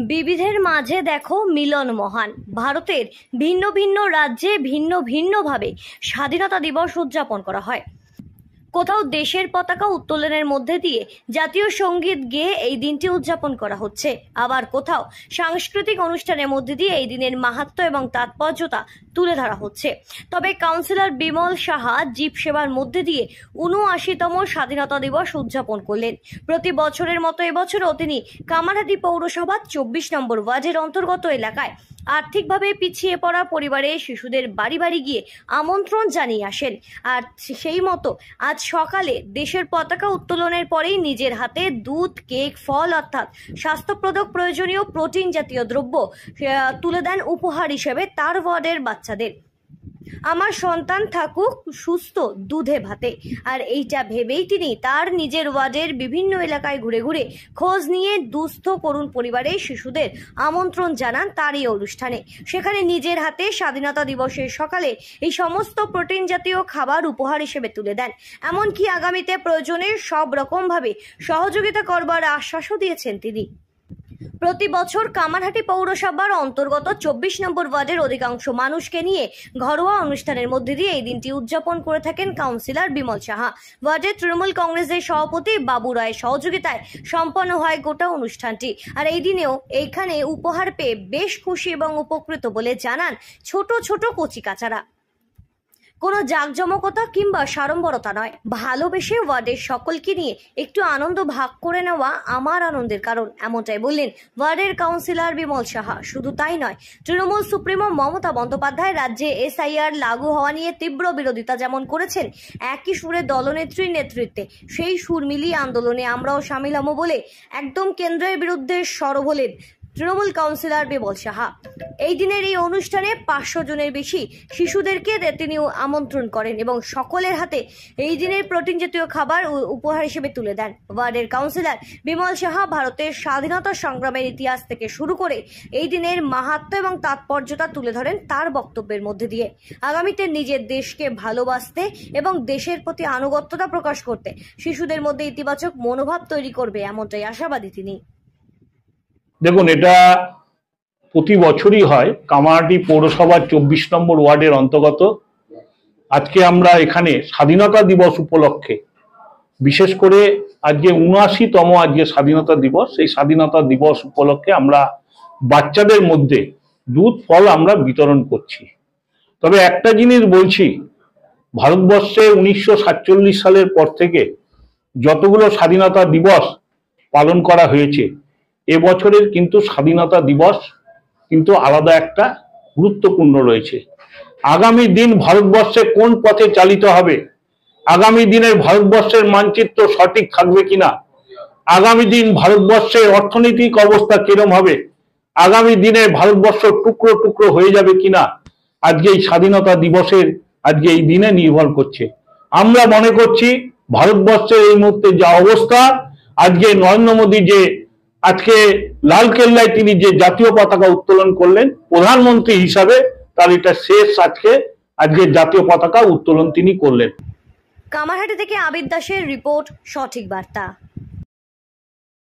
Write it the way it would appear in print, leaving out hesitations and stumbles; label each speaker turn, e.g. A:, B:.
A: বিবিধের মাঝে দেখো মিলন মহান। ভারতের ভিন্ন ভিন্ন রাজ্যে ভিন্ন ভিন্নভাবে স্বাধীনতা দিবস উদযাপন করা হয়। কোথাও দেশের পতাকা উত্তোলনের মধ্যে দিয়ে জাতীয় সঙ্গীত গেয়ে এই দিনটি উদযাপন করা হচ্ছে, আবার কোথাও সাংস্কৃতিক অনুষ্ঠানের মধ্যে দিয়ে এই দিনের মাহাত্ম্য এবং তাৎপর্যতা তুলে ধরা হচ্ছে। তবে কাউন্সিলর বিমল সাহা জীব সেবার মধ্যে দিয়ে ৭৯তম স্বাধীনতা দিবস উদযাপন করলেন। প্রতি বছরের মতো এবছরও তিনি কামারহাটি পৌরসভার ২৪ নম্বর ওয়ার্ডের অন্তর্গত এলাকায় আর্থিকভাবে পিছিয়ে পড়া পরিবারের শিশুদের বাড়ি বাড়ি গিয়ে আমন্ত্রণ জানিয়ে আসেন। আর সেই মতো আজ সকালে দেশের পতাকা উত্তোলনের পরেই নিজের হাতে দুধ, কেক, ফল অর্থাৎ স্বাস্থ্যপ্রদক প্রয়োজনীয় প্রোটিন জাতীয় দ্রব্য তুলে দেন উপহার হিসেবে তার ওয়ার্ডের বাচ্চাদের। আমার সন্তান থাকুক সুস্থ দুধে ভাতে। আর এইটা ভেবেই তিনি তার নিজের ওয়ার্ডের বিভিন্ন এলাকায় ঘুরে ঘুরে খোঁজ নিয়ে দুস্থ করুণ পরিবারের শিশুদের আমন্ত্রণ জানান তার এই অনুষ্ঠানে। সেখানে নিজের হাতে স্বাধীনতা দিবসের সকালে এই সমস্ত প্রোটিন জাতীয় খাবার উপহার হিসেবে তুলে দেন। এমনকি আগামীতে প্রয়োজনে সব রকমভাবে সহযোগিতা করবার আশ্বাসও দিয়েছেন তিনি। প্রতি বছর কামারহাটি পৌরসভার অন্তর্গত ২৪ নম্বর ওয়ার্ডের অধিকাংশ মানুষকে নিয়ে ঘরোয়া অনুষ্ঠানের মধ্যে দিয়ে এই দিনটি উদযাপন করে থাকেন কাউন্সিলর বিমল সাহা। ওয়ার্ডের তৃণমূল কংগ্রেসের সভাপতি বাবু রায়ের সহযোগিতায় সম্পন্ন হয় গোটা অনুষ্ঠানটি। আর এই দিনেও এইখানে উপহার পেয়ে বেশ খুশি এবং উপকৃত বলে জানান ছোট ছোট কচিকাচারা। কোনো জাঁকজমকতা কিংবা সাড়ম্বরতা নয়, ভালোবেসে ওয়ার্ডের সকলকে নিয়ে একটু আনন্দ ভাগ করে নেওয়া আমার আনন্দের কারণ, এমনটাই বললেন ওয়ার্ডের কাউন্সিলর বিমল সাহা। শুধু তাই নয়, তৃণমূল সুপ্রিমো মমতা বন্দ্যোপাধ্যায় রাজ্যে SIR লাগু হওয়া নিয়ে তীব্র বিরোধিতা যেমন করেছেন, একই সুরে দলনেত্রীর নেতৃত্বে সেই সুর মিলিয়ে আন্দোলনে আমরাও সামিল হব বলে একদম কেন্দ্রের বিরুদ্ধে সরব হলেন তৃণমূল কাউন্সিলর বিমল সাহা। এই দিনের এই অনুষ্ঠানে ৫০০ জনের বেশি শিশুদেরকে তিনি আমন্ত্রণ করেন এবং সকলের হাতে এই দিনের প্রোটিন জাতীয় খাবার উপহার হিসেবে তুলে দেন। ওয়ার্ডের কাউন্সিলর বিমল সাহা ভারতের স্বাধীনতা সংগ্রামের ইতিহাস থেকে শুরু করে এই দিনের মাহাত্ম্য এবং তাৎপর্যতা তুলে ধরেন তার বক্তব্যের মধ্যে দিয়ে। আগামীতে নিজের দেশকে ভালোবাসতে এবং দেশের প্রতি আনুগত্যতা প্রকাশ করতে শিশুদের মধ্যে ইতিবাচক মনোভাব তৈরি করবে, এমনটাই আশাবাদী তিনি।
B: দেখুন, এটা প্রতি বছরই হয় কামারহাটি পৌরসভার ২৪ নম্বর ওয়ার্ডের অন্তর্গত। আজকে আমরা এখানে স্বাধীনতা দিবস উপলক্ষে, বিশেষ করে আজকে ৭৯তম আজকে স্বাধীনতা দিবস, এই স্বাধীনতা দিবস উপলক্ষে আমরা বাচ্চাদের মধ্যে দুধ, ফল আমরা বিতরণ করছি। তবে একটা জিনিস বলছি, ভারতবর্ষে ১৯৪৭ সালের পর থেকে যতগুলো স্বাধীনতা দিবস পালন করা হয়েছে, এবছরের কিন্তু স্বাধীনতা দিবস কিন্তু আলাদা একটা গুরুত্বপূর্ণ রয়েছে। আগামী দিন ভারতবর্ষে কোন পথে চালিত হবে, আগামী দিনের ভারতবর্ষের মানচিত্র সঠিক থাকবে কিনা, আগামী দিন ভারতবর্ষের অর্থনৈতিক অবস্থা কিরম হবে, আগামী দিনে ভারতবর্ষ টুকরো টুকরো হয়ে যাবে কিনা, আজকে এই স্বাধীনতা দিবসের আজকে এই দিনে নির্ভর করছে। আমরা মনে করছি ভারতবর্ষের এই মুহূর্তে যা অবস্থা, আজকে নরেন্দ্র মোদী যে আজকে লালকেল্লায় তিনি যে জাতীয় পতাকা উত্তোলন করলেন প্রধানমন্ত্রী হিসাবে, তার এটা শেষ আজকে জাতীয় পতাকা উত্তোলন তিনি করলেন।
A: কামারহাটি থেকে আবিদ দাসের রিপোর্ট, সঠিক বার্তা।